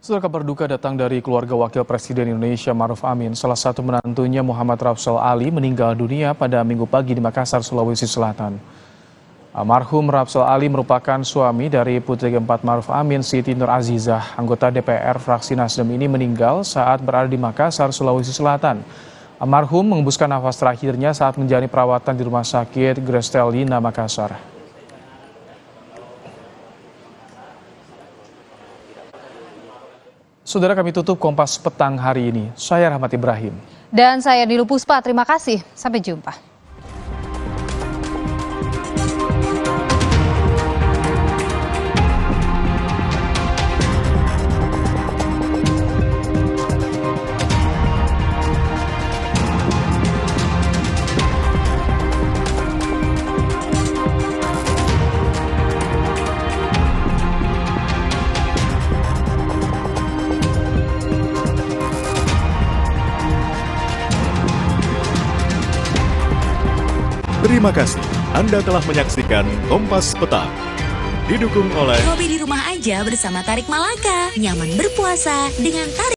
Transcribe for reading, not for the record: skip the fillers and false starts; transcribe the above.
Saudara, kabar duka datang dari keluarga Wakil Presiden Indonesia Ma'ruf Amin. Salah satu menantunya Muhammad Rapsel Ali meninggal dunia pada Minggu pagi di Makassar, Sulawesi Selatan. Almarhum Rapsel Ali merupakan suami dari putri keempat Ma'ruf Amin, Siti Nur Azizah. Anggota DPR fraksi Nasdem ini meninggal saat berada di Makassar, Sulawesi Selatan. Almarhum mengembuskan nafas terakhirnya saat menjalani perawatan di Rumah Sakit Grestelina, Makassar. Saudara, kami tutup Kompas Petang hari ini. Saya Rahmat Ibrahim. Dan saya Nilu Puspa, terima kasih. Sampai jumpa. Terima kasih Anda telah menyaksikan Kompas Petang. Didukung oleh Kopi di rumah aja bersama Tarik Malaka. Nyaman berpuasa dengan Tarik.